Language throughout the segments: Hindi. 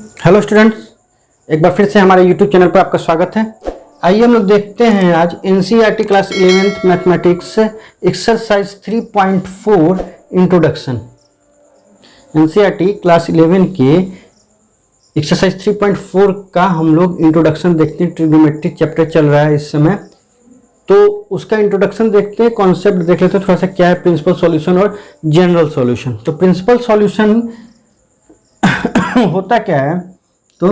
हेलो स्टूडेंट्स, एक बार फिर से हमारे यूट्यूब चैनल पर आपका स्वागत है। आइए हम लोग देखते हैं आज NCERT class 11th mathematics exercise 3.4 introduction. NCERT class 11 के एक्सरसाइज 3.4 का हम लोग इंट्रोडक्शन देखते हैं। ट्रिग्नोमेट्री चैप्टर चल रहा है इस समय, तो उसका इंट्रोडक्शन देखते हैं, कॉन्सेप्ट देख लेते हैं थोड़ा सा क्या है प्रिंसिपल सॉल्यूशन और जनरल सॉल्यूशन। तो प्रिंसिपल सॉल्यूशन होता क्या है, तो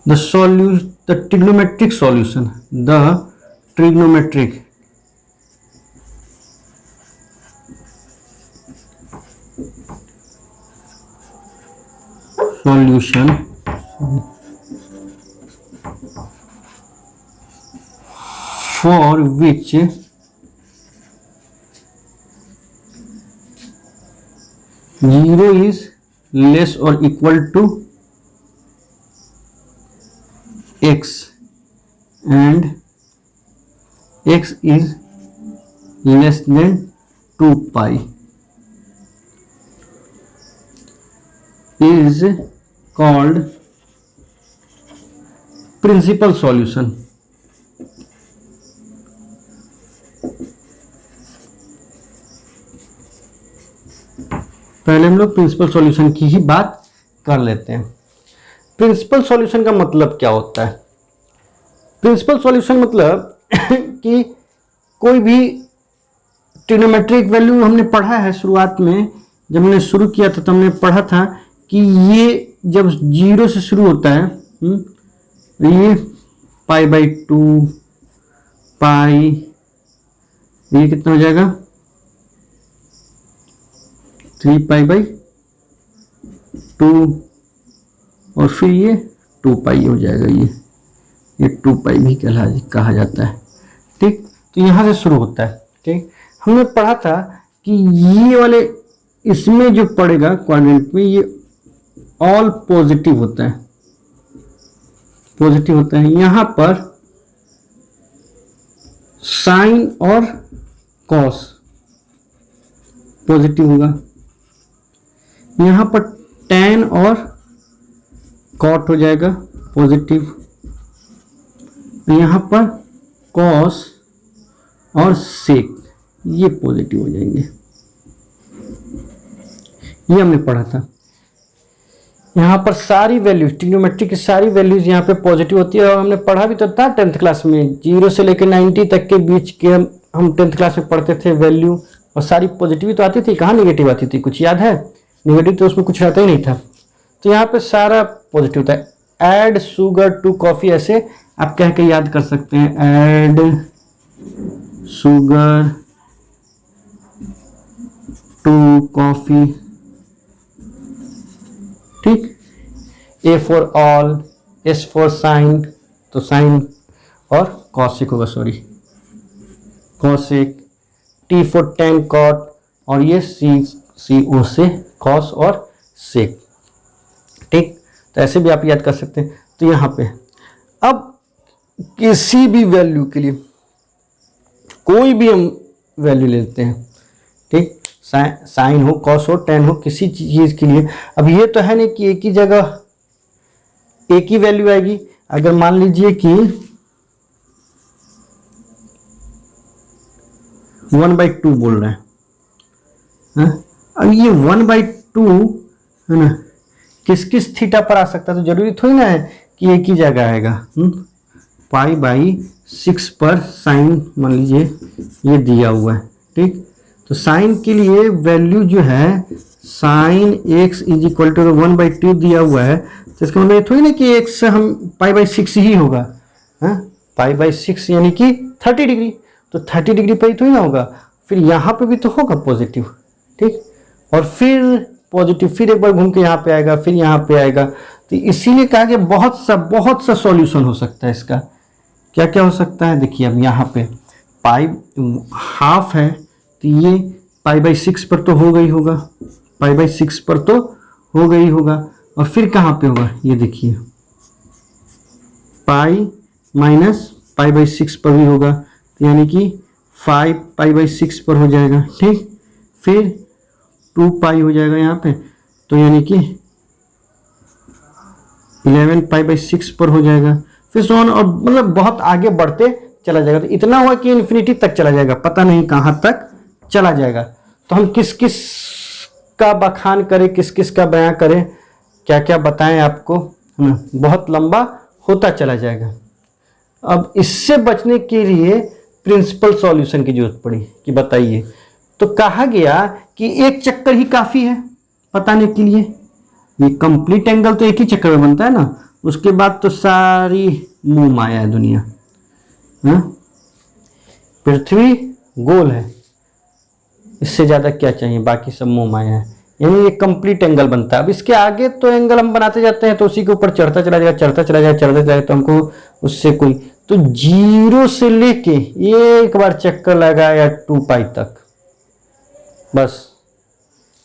the trigonometric solution, the trigonometric solution for which zero is less or equal to x and x is less than 2 pi is called principal solution। पहले हम लोग प्रिंसिपल सॉल्यूशन की ही बात कर लेते हैं। प्रिंसिपल सॉल्यूशन का मतलब क्या होता है? प्रिंसिपल सॉल्यूशन मतलब कि कोई भी ट्रिग्नोमेट्रिक वैल्यू हमने पढ़ा है शुरुआत में, जब हमने शुरू किया था तो हमने पढ़ा था कि ये जब जीरो से शुरू होता है, ये π/2 पाई, ये कितना हो जाएगा 3π/2 और फिर ये 2π हो जाएगा। ये 2π भी कहा जाता है। ठीक, तो यहाँ से शुरू होता है। ठीक, हमने पढ़ा था कि ये वाले इसमें जो पड़ेगा क्वाड्रेंट में, ये ऑल पॉजिटिव होता है, पॉजिटिव होता है। यहाँ पर साइन और कॉस पॉजिटिव होगा, यहाँ पर tan और cot हो जाएगा पॉजिटिव, यहाँ पर cos और sec ये पॉजिटिव हो जाएंगे। ये हमने पढ़ा था। यहाँ पर सारी वैल्यूज, ट्रिग्नोमेट्री की सारी वैल्यूज यहाँ पे पॉजिटिव होती है। और हमने पढ़ा भी तो था 10th क्लास में, 0 से लेकर 90 तक के बीच के हम 10th क्लास में पढ़ते थे वैल्यू, और सारी पॉजिटिव तो आती थी, कहाँ निगेटिव आती थी? कुछ याद है? नेगेटिव तो उसमें कुछ रहता ही नहीं था। तो यहाँ पे सारा पॉजिटिव होता है। ऐड शुगर टू कॉफी, ऐसे आप कह के याद कर सकते हैं, ऐड शुगर टू कॉफी। ठीक, A for all, S for sine, तो साइन और कॉसिक होगा, sorry cosec, T for ten cot, और ये सी ओ से कॉस और सेक। ठीक, तो ऐसे भी आप याद कर सकते हैं। तो यहाँ पे अब किसी भी वैल्यू के लिए कोई भी हम वैल्यू लेते हैं, ठीक, साइन हो, कॉस हो, टेन हो, किसी चीज़ के लिए। अब ये तो है नहीं कि एक ही जगह एक ही वैल्यू आएगी। अगर मान लीजिए कि 1/2 बोल रहे हैं, अब ये 1/2 है ना, किस किस थीटा पर आ सकता है? तो जरूरी थोड़ी ना है कि एक ही जगह आएगा। π/6 पर साइन मान लीजिए ये दिया हुआ है। ठीक, तो साइन के लिए वैल्यू जो है sine x is equal to 1/2 दिया हुआ है, तो इसका मतलब ये थोड़ी ना कि x हम π/6 ही होगा। π/6 यानी कि 30 डिग्री, तो 30 डिग्री पर ही थोड़ी ना होगा, फिर यहाँ पे भी तो होगा पॉजिटिव। ठीक, और फिर पॉजिटिव फिर एक बार घूम के यहाँ पे आएगा, फिर यहाँ पे आएगा। तो इसीलिए कहा कि बहुत सा सॉल्यूशन हो सकता है इसका। क्या क्या हो सकता है? देखिए, अब यहाँ पे पाई हाफ है, तो ये π/6 पर तो हो गई होगा, π/6 पर तो हो गई होगा। और फिर कहाँ पे होगा? ये देखिए, पाई माइनस π/6 पर भी होगा, तो यानी कि 5π/6 पर हो जाएगा। ठीक, फिर 2 पाई हो जाएगा यहाँ पे, तो यानी कि 11 पाई बाई 6 पर हो जाएगा, फिर सोन, और मतलब बहुत आगे बढ़ते चला जाएगा। तो इतना हुआ कि इन्फिनिटी तक चला जाएगा, पता नहीं कहाँ तक चला जाएगा। तो हम किस किस का बखान करें, किस किस का बयां करें, क्या क्या बताएं आपको, है ना, बहुत लंबा होता चला जाएगा। अब इससे बचने के लिए प्रिंसिपल सॉल्यूशन की जरूरत पड़ी कि बताइए, तो कहा गया कि एक चक्कर ही काफी है बताने के लिए। ये कंप्लीट एंगल तो एक ही चक्कर में बनता है ना, उसके बाद तो सारी मोह माया है दुनिया। पृथ्वी गोल है, इससे ज्यादा क्या चाहिए, बाकी सब मोह माया है। यानी ये कंप्लीट एंगल बनता है। अब इसके आगे तो एंगल हम बनाते जाते हैं तो उसी के ऊपर चढ़ता चला जाएगा, चढ़ता चला जाएगा, चढ़ता चला जाएगा, तो हमको उससे कोई, तो 0 से लेके एक बार चक्कर लगाया 2 पाई तक, बस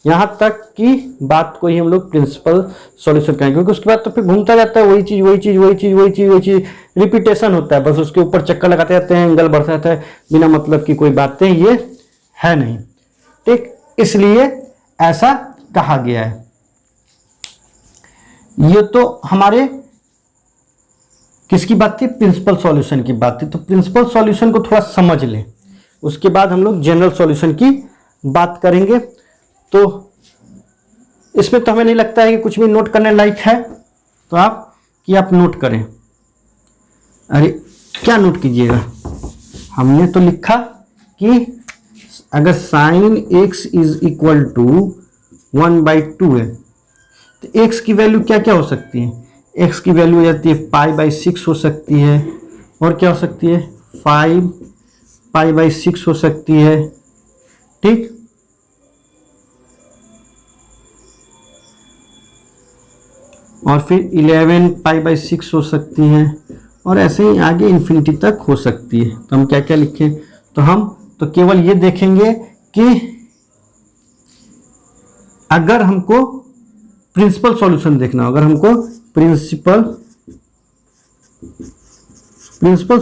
यहां तक की बात को ही हम लोग प्रिंसिपल सॉल्यूशन कहेंगे, क्योंकि उसके बाद तो फिर घूमता जाता है, वही चीज वही चीज वही चीज वही चीज वही चीज, रिपीटेशन होता है, बस उसके ऊपर चक्कर लगाते जाते हैं, एंगल बढ़ता जाता है, बिना मतलब की कोई बातें ये है नहीं। ठीक, इसलिए ऐसा कहा गया है। ये तो हमारे किसकी बात थी, प्रिंसिपल सॉल्यूशन की बात थी। तो प्रिंसिपल सॉल्यूशन को थोड़ा समझ लें, उसके बाद हम लोग जनरल सॉल्यूशन की बात करेंगे। तो इसमें तो हमें नहीं लगता है कि कुछ भी नोट करने लायक है, तो आप नोट करें। अरे क्या नोट कीजिएगा, हमने तो लिखा कि अगर sine x is equal to 1/2 है, तो x की वैल्यू क्या क्या हो सकती है, x की वैल्यू हो जाती है π/6 हो सकती है, और क्या हो सकती है 5 π/6 हो सकती है। ठीक, और फिर 11 π/6 हो सकती है, और ऐसे ही आगे इन्फिनिटी तक हो सकती है। तो हम क्या क्या लिखें, तो हम तो केवल ये देखेंगे कि अगर हमको प्रिंसिपल सॉल्यूशन देखना हो, अगर हमको प्रिंसिपल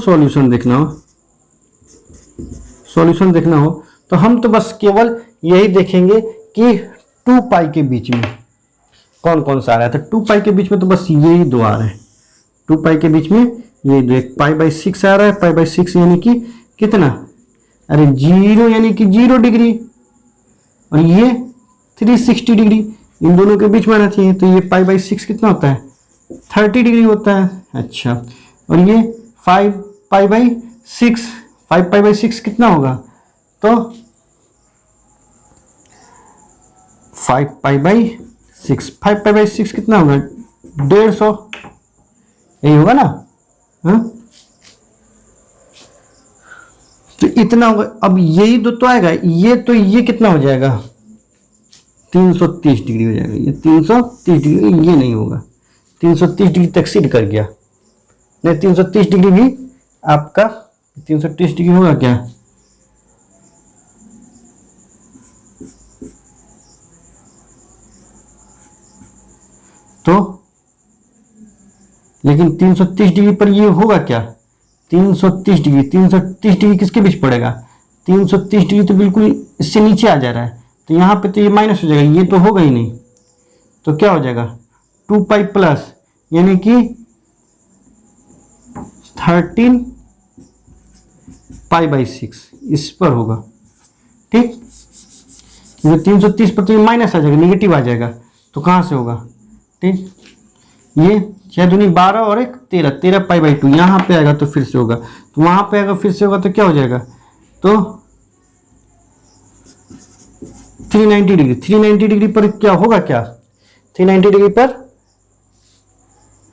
सॉल्यूशन देखना हो तो हम तो बस केवल यही देखेंगे कि 2 पाई के बीच में कौन कौन सा आ रहा है। तो 2 पाई के बीच में तो बस यही दो आ रहे हैं, 2 पाई के बीच में यही दो, एक π/6 आ रहा है, π/6 यानी कि कितना, अरे 0 यानी कि 0 डिग्री, और ये 360 डिग्री, इन दोनों के बीच में आना चाहिए। तो ये π/6 कितना होता है 30 डिग्री होता है। अच्छा, और ये 5 π/6 कितना होगा, तो 5 π/6 कितना होगा 150, यही होगा ना। हाँ, तो इतना होगा। अब यही दो तो आएगा, ये कितना हो जाएगा 330 डिग्री हो जाएगा, ये 330 डिग्री, ये नहीं होगा, 330 डिग्री तक एक्सीड कर गया, नहीं 330 डिग्री भी आपका 330 डिग्री होगा क्या, तो लेकिन 330 डिग्री पर ये होगा क्या, 330 डिग्री किसके बीच पड़ेगा, 330 डिग्री तो बिल्कुल इससे नीचे आ जा रहा है, तो यहाँ पे तो ये माइनस हो जाएगा, ये तो होगा ही नहीं, तो क्या हो जाएगा 2 पाई प्लस यानी कि 13 π/6 इस पर होगा। ठीक, 330 पर तो ये माइनस आ जाएगा, निगेटिव आ जाएगा, तो कहाँ से होगा। ठीक, ये 6 दूनी 12 और 1 13 π/2 यहाँ पे आएगा तो फिर से होगा, तो वहां पे आएगा फिर से होगा, तो क्या हो जाएगा, तो 390 डिग्री पर क्या होगा, क्या 390 डिग्री पर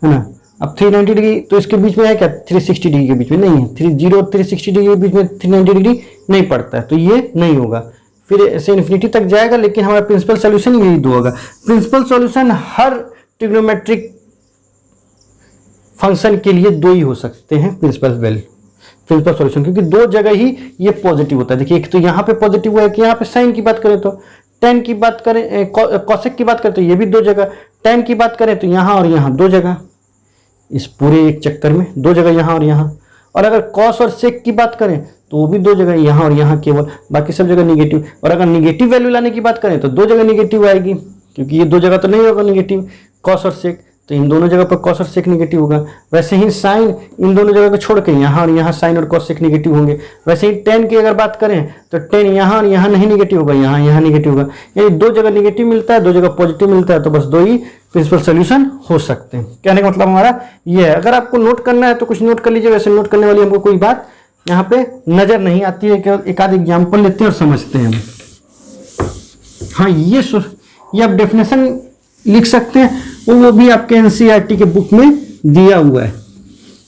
है ना। अब 390 डिग्री तो इसके बीच में है क्या, 360 डिग्री के बीच में नहीं है, 30 और 360 डिग्री के बीच में 390 डिग्री नहीं पड़ता है, तो ये नहीं होगा, फिर ऐसे इन्फिनिटी तक जाएगा। लेकिन हमारा प्रिंसिपल सॉल्यूशन यही दो होगा। प्रिंसिपल सॉल्यूशन हर ट्रिग्नोमेट्रिक फंक्शन के लिए दो ही हो सकते हैं प्रिंसिपल सॉल्यूशन, क्योंकि दो जगह ही ये पॉजिटिव होता है। देखिए, एक तो यहाँ पे पॉजिटिव हुआ है कि यहाँ पे साइन की बात करें तो, टेन की बात करें, कॉसेक की बात करें तो ये भी दो जगह, टेन की बात करें तो यहाँ और यहाँ दो जगह, इस पूरे एक चक्कर में दो जगह यहाँ और यहाँ। और अगर कॉस और सेक की बात करें तो वो भी दो जगह, यहाँ और यहाँ केवल, बाकी सब जगह निगेटिव। और अगर निगेटिव वैल्यू लाने की बात करें तो दो जगह निगेटिव आएगी, क्योंकि ये दो जगह तो नहीं होगा निगेटिव, कॉस और सेक, तो इन दोनों जगह पर कॉस और सेक निगेटिव होगा। वैसे ही साइन इन दोनों जगह को छोड़ के यहाँ और यहाँ साइन और कॉस सेक निगेटिव होंगे। वैसे ही टेन की अगर बात करें तो टेन यहाँ और यहाँ नहीं निगेटिव होगा, यहाँ यहाँ निगेटिव होगा। यानी दो जगह निगेटिव मिलता है, दो जगह पॉजिटिव मिलता है, तो बस दो ही प्रिंसिपल सोल्यूशन हो सकते हैं। कहने का मतलब हमारा ये है। अगर आपको नोट करना है तो कुछ नोट कर लीजिए, वैसे नोट करने वाली हमको कोई बात यहाँ पे नजर नहीं आती है, केवल एक आध एग्जाम्पल लेते हैं और समझते हैं। हाँ, ये आप डेफिनेशन लिख सकते हैं, वो भी आपके एनसीईआरटी के बुक में दिया हुआ है,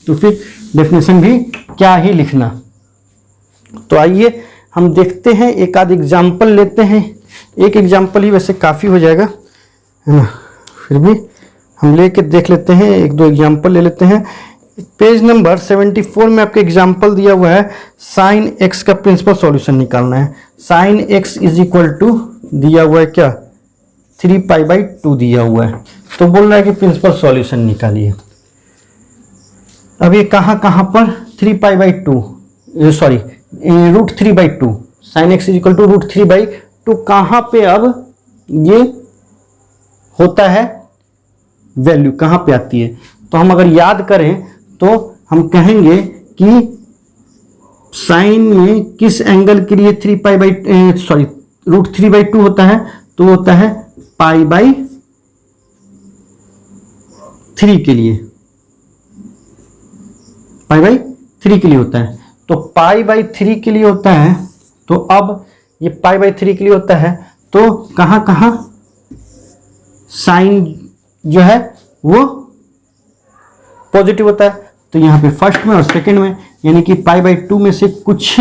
तो फिर डेफिनेशन भी क्या ही लिखना। तो आइए हम देखते हैं, एक आध एग्जाम्पल लेते हैं। एक एग्जाम्पल ही वैसे काफ़ी हो जाएगा, है ना, फिर भी हम लेके देख लेते हैं, एक दो एग्जाम्पल ले लेते हैं। पेज नंबर 74 में आपके एग्जाम्पल दिया हुआ है, साइन एक्स का प्रिंसिपल सॉल्यूशन निकालना है। Sine x is equal to दिया हुआ है क्या, 3π/2 दिया हुआ है। तो बोल रहा है कि प्रिंसिपल सॉल्यूशन निकालिए। अब ये कहाँ पर 3π/2 sorry √3/2, sine x is equal to √3/2 कहाँ पे अब ये होता है, वैल्यू कहाँ पे आती है। तो हम अगर याद करें तो हम कहेंगे कि साइन में किस एंगल के लिए √3/2 होता है, तो होता है π/3 के लिए, π/3 के लिए होता है। तो π/3 के लिए होता है, तो अब ये π/3 के लिए होता है, तो कहाँ साइन जो है वो पॉजिटिव होता है। तो यहाँ पे फर्स्ट में और सेकंड में, यानी कि π/2 में से कुछ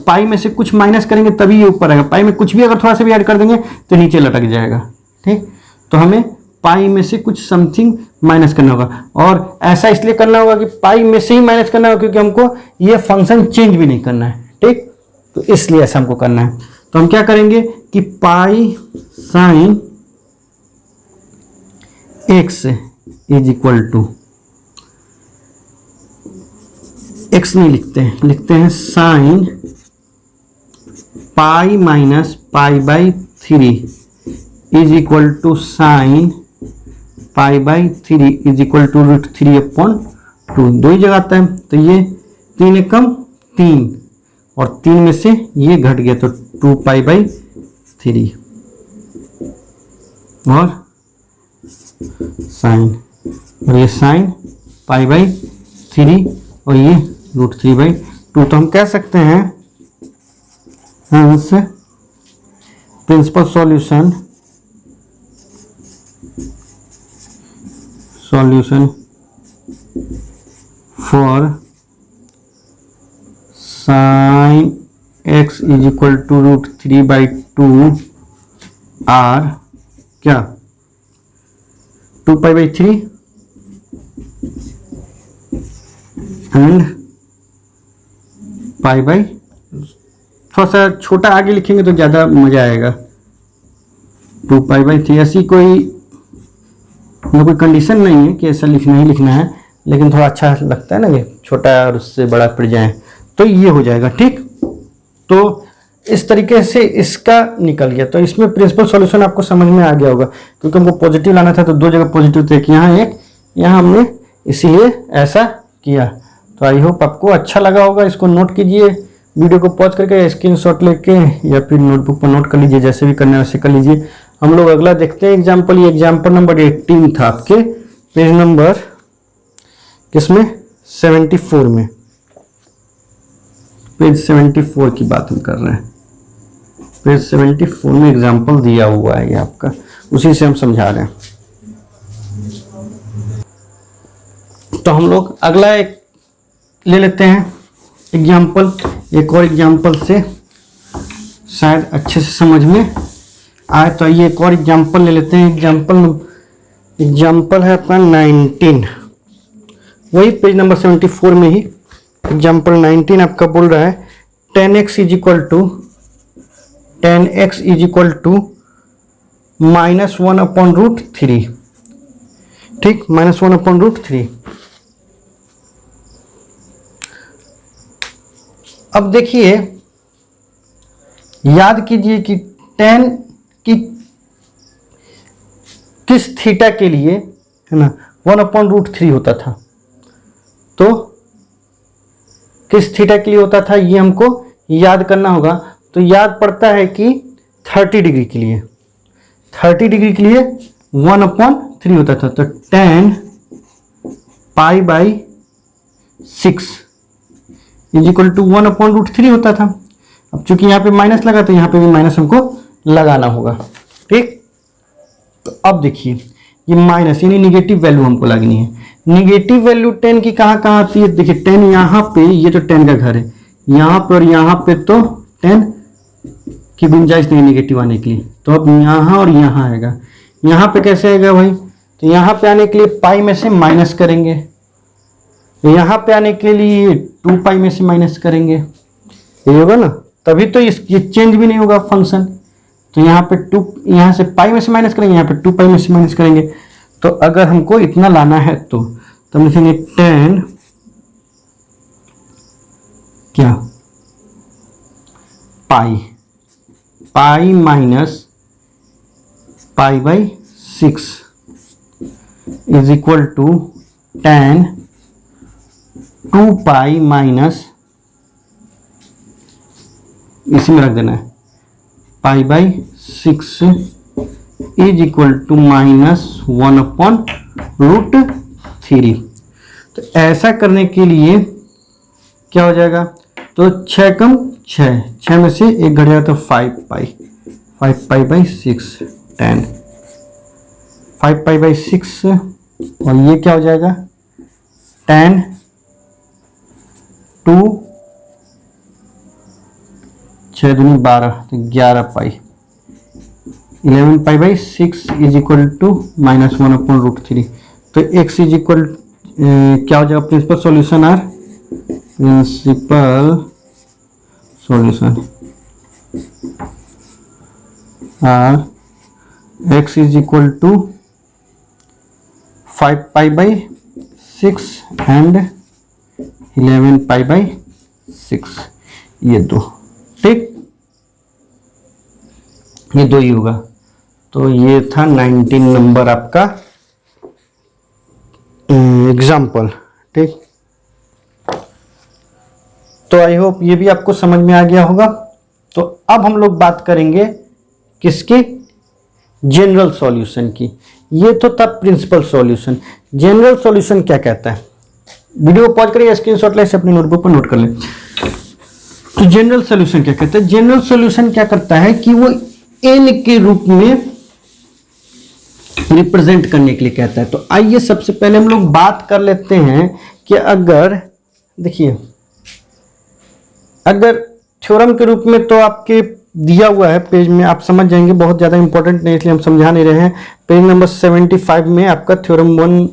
पाई में से कुछ माइनस करेंगे तभी ये ऊपर आएगा। पाई में कुछ भी अगर थोड़ा सा भी ऐड कर देंगे तो नीचे लटक जाएगा। ठीक, तो हमें पाई में से कुछ समथिंग माइनस करना होगा, और ऐसा इसलिए करना होगा कि पाई में से ही माइनस करना होगा, क्योंकि हमको ये फंक्शन चेंज भी नहीं करना है। ठीक, तो इसलिए ऐसा हमको करना है। तो हम क्या करेंगे कि pi sine x is equal to, x नहीं लिखते हैं sine pi minus π/3 is equal to sine π/3 is equal to √3/2। दो ही जगह आता है, तो ये 3 एकम 3 और 3 में से ये घट गया, तो 2π/3 और साइन, और ये साइन π/3 और ये √3/2। तो हम कह सकते हैं hence principal solution for sine x is equal to √3/2 are क्या, 2π/3 एंड π/, थोड़ा सा छोटा आगे लिखेंगे तो ज़्यादा मज़ा आएगा। 2π/3, ऐसी कोई कंडीशन नहीं है कि ऐसा लिखना ही लिखना है, लेकिन थोड़ा अच्छा लगता है ना कि छोटा और उससे बड़ा पड़ जाए, तो ये हो जाएगा। ठीक, तो इस तरीके से इसका निकल गया। तो इसमें प्रिंसिपल सॉल्यूशन आपको समझ में आ गया होगा, क्योंकि हमको पॉजिटिव लाना था तो दो जगह पॉजिटिव थे, यहाँ एक, यहाँ हमने इसीलिए ऐसा किया। तो आई होप आपको अच्छा लगा होगा। इसको नोट कीजिए, वीडियो को पॉज करके स्क्रीनशॉट लेके या फिर नोटबुक पर नोट कर लीजिए, जैसे भी करना है वैसे कर लीजिए। हम लोग अगला देखते हैं एग्जाम्पल। ये एग्जाम्पल नंबर 18 था आपके पेज नंबर किसमें, 74 में, पेज 74 की बात हम कर रहे हैं। पेज 74 में एग्जाम्पल दिया हुआ है ये आपका, उसी से हम समझा रहे हैं। तो हम लोग अगला एक ले लेते हैं एग्जाम्पल, एक और एग्जाम्पल से शायद अच्छे से समझ में आए। तो ये एक और एग्जाम्पल ले लेते हैं। एग्जाम्पल है आपका 19, वही पेज नंबर 74 में ही एग्जाम्पल 19 आपका बोल रहा है tan x is equal to -1/√3। ठीक, -1/√3। अब देखिए, याद कीजिए कि tan की किस थीटा के लिए, है ना, 1/√3 होता था। तो किस थीटा के लिए होता था ये हमको याद करना होगा। तो याद पड़ता है कि 30 डिग्री के लिए, 30 डिग्री के लिए 1/3 होता था। तो tan π/6 इज इक्वल टू 1/√3 होता था। अब चूंकि यहाँ पे माइनस लगा तो यहाँ पे भी माइनस हमको लगाना होगा, ठीक। तो अब देखिए, ये माइनस यानी निगेटिव वैल्यू हमको लगनी है। निगेटिव वैल्यू 10 की कहाँ कहाँ आती है? देखिए 10 यहाँ पे, ये तो 10 का घर है, यहाँ पे और यहाँ पे तो 10 की गुंजाइश नहीं निगेटिव आने के लिए। तो अब यहाँ और यहाँ आएगा। यहाँ पे कैसे आएगा भाई? तो यहाँ पे आने के लिए पाई में से माइनस करेंगे, यहाँ पे आने के लिए 2 पाई में से माइनस करेंगे, ये होगा ना, तभी तो ये चेंज भी नहीं होगा फंक्शन। तो यहाँ पे 2, यहाँ से पाई में से माइनस करेंगे, यहाँ पे 2 पाई में से माइनस करेंगे। तो अगर हमको इतना लाना है तो हम लिखेंगे 10 क्या pi minus π/6 is equal to tan 2 pi minus, इसी में रख देना है, π/6 इज इक्वल टू -1/√3। तो ऐसा करने के लिए क्या हो जाएगा? तो 6 कम 6 में से एक घट जाएगा तो 5 π/6 tan 5 π/6, और ये क्या हो जाएगा? tan 2 6 दूनी 12 तो 11 पाई, 11 π/6 इज इक्वल टू -1/√3। तो x इज इक्वल क्या हो जाएगा? Principal solution are x is equal to 5 π/6 and 11 π/6, ये दो, ठीक, ये दो ही होगा। तो ये था 19 नंबर आपका एग्जाम्पल, ठीक। तो आई होप ये भी आपको समझ में आ गया होगा। तो अब हम लोग बात करेंगे किसकी? जनरल सॉल्यूशन की। ये तो था प्रिंसिपल सॉल्यूशन। जनरल सॉल्यूशन क्या कहता है? वीडियो को पॉज करिए, स्क्रीनशॉट ले से अपनी नोटबुक पर नोट कर ले। तो जनरल सॉल्यूशन क्या कहता है? जनरल सॉल्यूशन क्या करता है कि वो n के रूप में रिप्रेजेंट करने के लिए कहता है। तो आइए सबसे पहले हम लोग बात कर लेते हैं कि अगर देखिए, अगर थ्योरम के रूप में तो आपके दिया हुआ है पेज में, आप समझ जाएंगे, बहुत ज़्यादा इंपॉर्टेंट नहीं इसलिए हम समझा नहीं रहे हैं। पेज नंबर 75 में आपका थ्योरम 1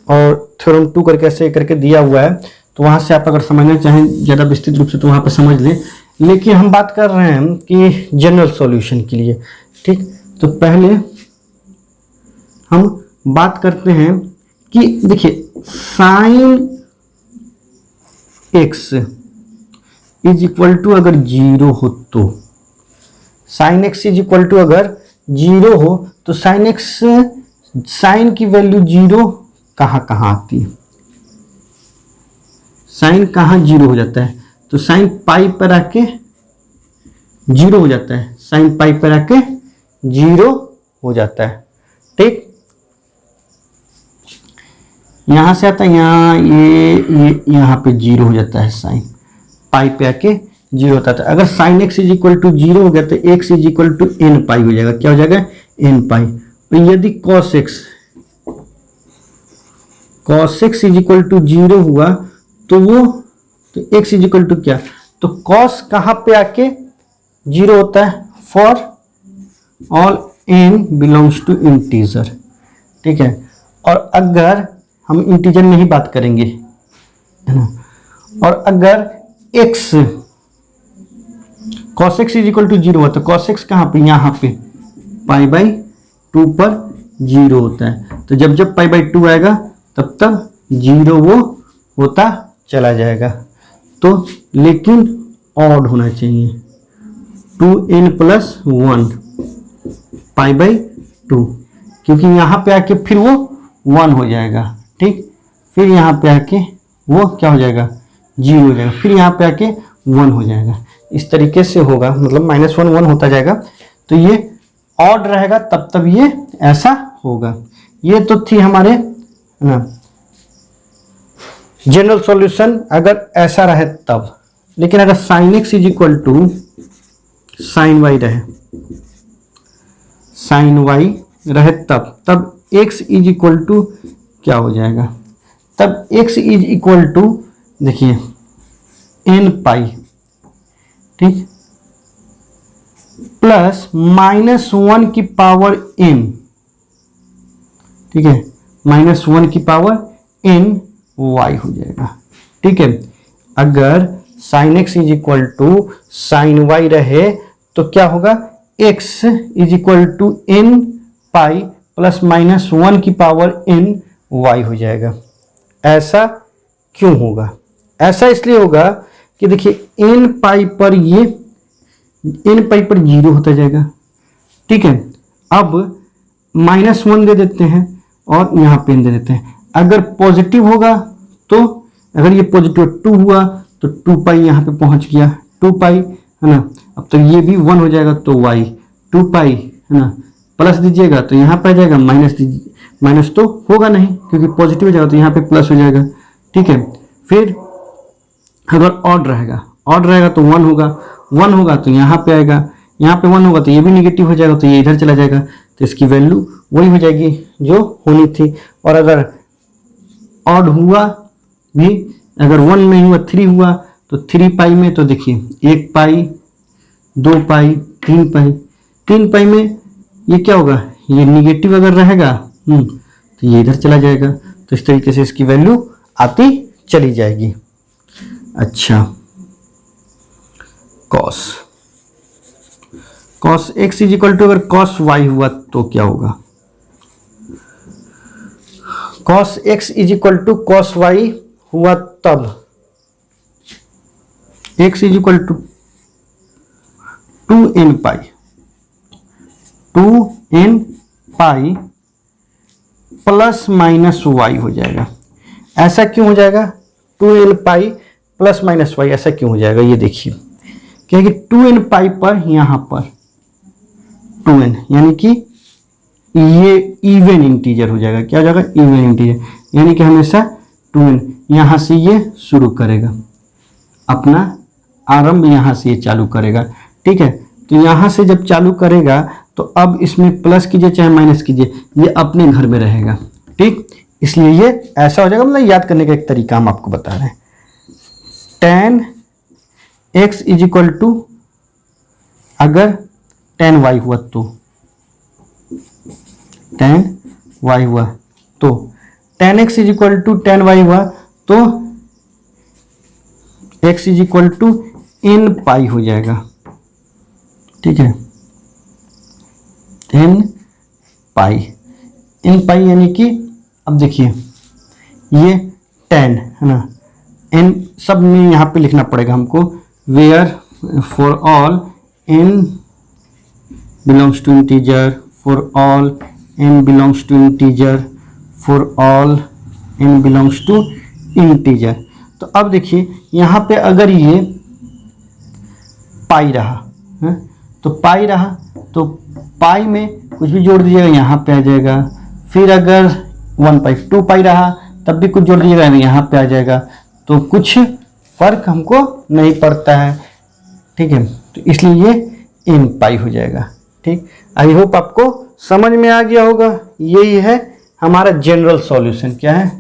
और थ्योरम 2 करके ऐसे करके दिया हुआ है। तो वहाँ से आप अगर समझना चाहें ज़्यादा विस्तृत रूप से तो वहाँ पर समझ लें। लेकिन हम बात कर रहे हैं कि जनरल सॉल्यूशन के लिए, ठीक। तो पहले हम बात करते हैं कि देखिए sin x is equal to अगर 0 हो तो, sin x is equal to अगर 0 हो तो sin x, sin की वैल्यू 0 कहाँ कहाँ आती है? साइन कहाँ 0 हो जाता है? तो साइन पाई पर आके 0 हो जाता है, साइन पाई पर आके 0 हो जाता है, ठीक। यहां से आता है, यहाँ ये यहाँ पे 0 हो जाता है, साइन पाई पे आके 0 होता था। अगर sine x is equal to 0 हो गया तो x is equal to n pi हो जाएगा। क्या हो जाएगा? n पाई। और यदि cos x is equal to 0 हुआ तो वो, तो x इज इक्वल टू क्या? तो cos कहाँ पे आके 0 होता है? For all n belongs to integer, ठीक है। और अगर हम इंटीजर में ही बात करेंगे, है ना, और अगर x cos x is equal to 0 हुआ तो cos x कहाँ पे? यहाँ पे π/2 पर 0 होता है। तो जब जब π/2 आएगा तब तब 0 वो होता चला जाएगा। तो लेकिन ऑड होना चाहिए, 2n+1 π/2, क्योंकि यहाँ पे आके फिर वो 1 हो जाएगा, ठीक। फिर यहाँ पे आके वो क्या हो जाएगा, 0 हो जाएगा, फिर यहाँ पे आके 1 हो जाएगा। इस तरीके से होगा, मतलब -1 1 होता जाएगा। तो ये ऑड रहेगा तब ये ऐसा होगा। ये तो थी हमारे ना जनरल सॉल्यूशन अगर ऐसा रहे तब। लेकिन अगर sin x = sin y रहे, sin y रहे तब x = क्या हो जाएगा, तब x = देखिए n π, ठीक, प्लस -1 की पावर n, ठीक है, -1 की पावर n y हो जाएगा, ठीक है। अगर sin x = sin y रहे तो क्या होगा, x = n π प्लस -1 की पावर n y हो जाएगा। ऐसा क्यों होगा, ऐसा इसलिए होगा कि देखिए n π पर ये n π पर 0 होता जाएगा, ठीक है। अब -1 दे देते हैं और यहाँ पे n दे देते हैं। अगर पॉजिटिव होगा तो, अगर ये पॉजिटिव 2 हुआ तो 2π यहाँ पे पहुँच गया, 2π है ना। अब तो ये भी 1 हो जाएगा तो y 2π है ना, प्लस दीजिएगा तो यहाँ पे आ जाएगा, माइनस दीजिए, माइनस तो होगा नहीं क्योंकि पॉजिटिव हो जाएगा तो यहाँ पे प्लस हो जाएगा, ठीक है। फिर अगर ऑड रहेगा तो 1 होगा, 1 होगा तो यहाँ पे आएगा, यहाँ पे 1 होगा तो ये भी निगेटिव हो जाएगा तो ये इधर चला जाएगा, तो इसकी वैल्यू वही हो जाएगी जो होनी थी। और अगर ऑड हुआ भी, अगर 1 में हुआ 3 हुआ तो 3π में, तो देखिए 1π 2π 3π, 3π में ये क्या होगा, ये निगेटिव अगर रहेगा तो ये इधर चला जाएगा, तो इस तरीके से इसकी वैल्यू आती चली जाएगी। अच्छा, cos x = अगर cos y हुआ तो क्या होगा, cos x = cos y हुआ तब x = 2nπ plus minus y हो जाएगा। ऐसा क्यों हो जाएगा, 2nπ प्लस माइनस y ऐसा क्यों हो जाएगा, ये देखिए क्या कि 2nπ पर यहाँ पर 2n, यानी कि ये इवन इंटीजर हो जाएगा। क्या हो जाएगा, इवन इंटीजर, यानी कि हमेशा 2n यहाँ से ये शुरू करेगा, अपना आरंभ यहाँ से ये चालू करेगा, ठीक है। तो यहाँ से जब चालू करेगा तो अब इसमें प्लस कीजिए चाहे माइनस कीजिए, ये अपने घर में रहेगा, ठीक। इसलिए ये ऐसा हो जाएगा, मतलब याद करने का एक तरीका हम आपको बता रहे हैं। tan x = अगर tan y हुआ तो, tan y हुआ तो, tan x = tan y हुआ तो x = nπ हो जाएगा, ठीक है, nπ यानी कि अब देखिए ये tan है ना, n सब में यहाँ पे लिखना पड़ेगा हमको, where for all n belongs to integer, for all n belongs to integer, for all n belongs to integer. तो अब देखिए यहाँ पे अगर ये पाई रहा है तो पाई रहा तो पाई में कुछ भी जोड़ दीजिएगा यहाँ पे आ जाएगा। फिर अगर 1π 2π रहा तब भी कुछ जोड़ दीजिएगा यहाँ पे आ जाएगा, तो कुछ फर्क हमको नहीं पड़ता है, ठीक है। तो इसलिए ये nπ हो जाएगा, ठीक। आई होप आपको समझ में आ गया होगा। यही है हमारा जनरल सॉल्यूशन। क्या है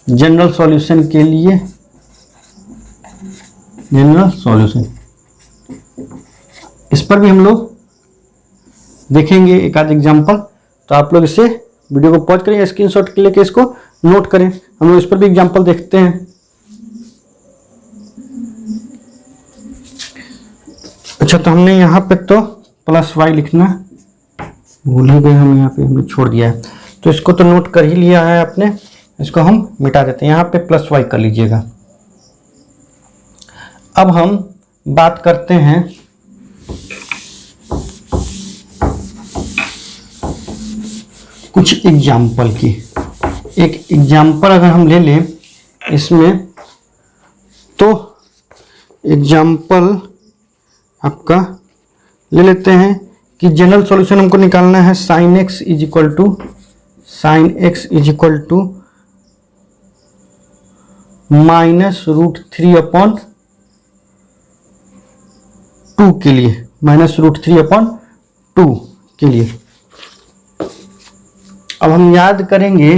जनरल सॉल्यूशन के लिए, जनरल सॉल्यूशन, इस पर भी हम लोग देखेंगे एक आध एग्जाम्पल। तो आप लोग इसे वीडियो को पॉज करें, स्क्रीनशॉट लेके इसको नोट करें, हम लोग इस पर भी एग्जाम्पल देखते हैं। अच्छा, तो हमने यहाँ पे तो प्लस y लिखना भूल ही गए, हम यहाँ पे हमने छोड़ दिया है, तो इसको तो नोट कर ही लिया है आपने, इसको हम मिटा देते हैं। यहाँ पे प्लस y कर लीजिएगा। अब हम बात करते हैं कुछ एग्जाम्पल की। एक एग्जाम्पल अगर हम ले लें इसमें, तो एग्जाम्पल आपका ले लेते हैं कि जनरल सॉल्यूशन हमको निकालना है sine x is equal to -√3/2 के लिए, -√3/2 के लिए। अब हम याद करेंगे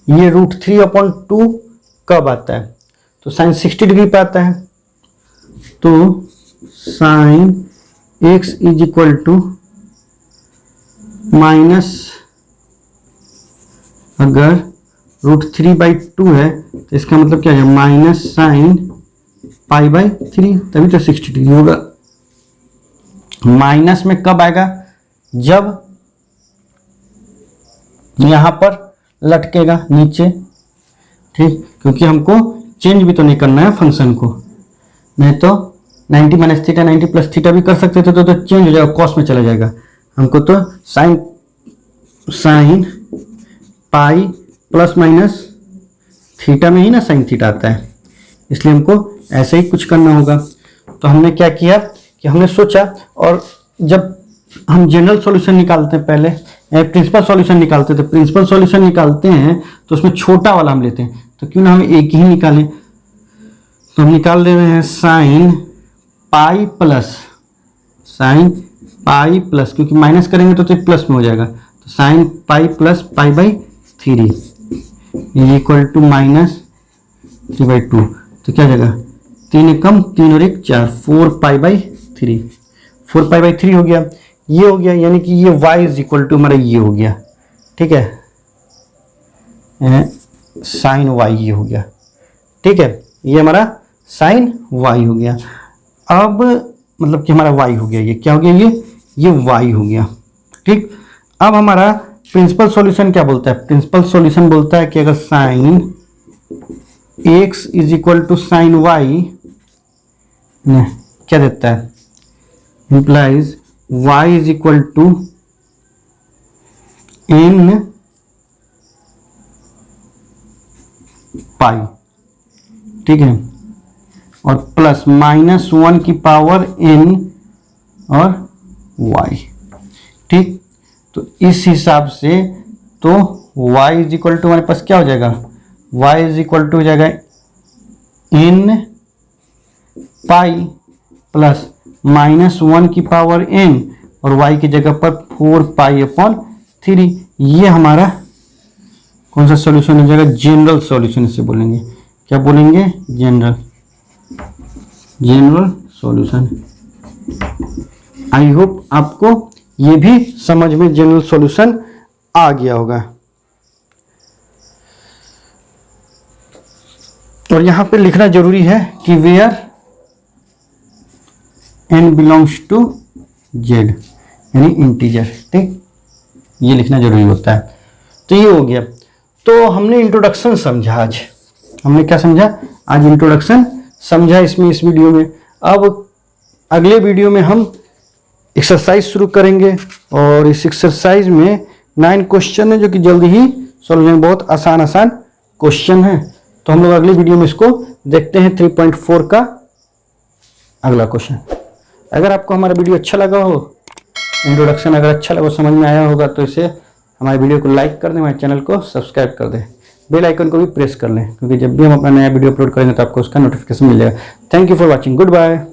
ये √3/2 कब आता है, तो साइन 60 डिग्री पे आता है। तो sine x is equal to minus, अगर √3/2 है तो इसका मतलब क्या है, माइनस साइन π/3, तभी तो 60 डिग्री होगा। माइनस में कब आएगा, जब यहां पर लटकेगा नीचे, ठीक, क्योंकि हमको चेंज भी तो नहीं करना है फंक्शन को, नहीं तो 90 - थीटा 90 + थीटा भी कर सकते थे, तो चेंज हो जाएगा, कॉस में चला जाएगा। हमको तो साइन पाई ± थीटा में ही ना साइन थीटा आता है, इसलिए हमको ऐसे ही कुछ करना होगा। तो हमने क्या किया कि हमने सोचा, और जब हम जनरल सॉल्यूशन निकालते हैं, पहले प्रिंसिपल सॉल्यूशन निकालते थे, प्रिंसिपल सॉल्यूशन निकालते हैं तो उसमें छोटा वाला हम लेते हैं, तो क्यों ना हम एक ही निकालें। तो हम निकाल ले रहे हैं साइन पाई प्लस, क्योंकि माइनस करेंगे तो प्लस में हो जाएगा, तो sine pi plus π/3 equal to -3/2। तो क्या हो जाएगा, 3 कम 3 और 1 4, 4π/3 हो गया। ये हो गया, यानी कि ये y इज इक्वल टू हमारा ये हो गया, ठीक है, साइन y ये हो गया, ठीक है, ये हमारा साइन y हो गया। अब मतलब कि हमारा y हो गया, ये क्या हो गया, ये y हो गया, ठीक। अब हमारा प्रिंसिपल सॉल्यूशन क्या बोलता है, प्रिंसिपल सॉल्यूशन बोलता है कि अगर sine x is equal to sine y, क्या देता है, implies y is equal to n pi, ठीक है, और प्लस -1 की पावर n और y, ठीक। तो इस हिसाब से तो y इज इक्वल टू हमारे पास क्या हो जाएगा, y इज इक्वल टू हो जाएगा n पाई प्लस -1 की पावर n और y की जगह पर 4π/3। ये हमारा कौन सा सॉल्यूशन हो जाएगा, जनरल सॉल्यूशन इसे बोलेंगे, क्या बोलेंगे, जनरल सॉल्यूशन। आई होप आपको ये भी समझ में जनरल सॉल्यूशन आ गया होगा। और यहां पे लिखना जरूरी है कि where n belongs to z, यानी इंटीजर, ठीक, ये लिखना जरूरी होता है। तो ये हो गया। तो हमने इंट्रोडक्शन समझा, आज हमने क्या समझा, आज इंट्रोडक्शन समझा इसमें, इस वीडियो में। अब अगले वीडियो में हम एक्सरसाइज शुरू करेंगे, और इस एक्सरसाइज में 9 क्वेश्चन है जो कि जल्दी ही सॉल्व होंगे, बहुत आसान क्वेश्चन है। तो हम लोग अगले वीडियो में इसको देखते हैं, 3.4 का अगला क्वेश्चन। अगर आपको हमारा वीडियो अच्छा लगा हो, इंट्रोडक्शन अगर अच्छा लगा, समझ में आया होगा, तो इसे हमारे वीडियो को लाइक कर दें, हमारे चैनल को सब्सक्राइब कर दें, बेल आइकन को भी प्रेस कर लें, क्योंकि जब भी हम अपना नया वीडियो अपलोड करेंगे तो आपको उसका नोटिफिकेशन मिल जाएगा। Thank you for watching, good bye.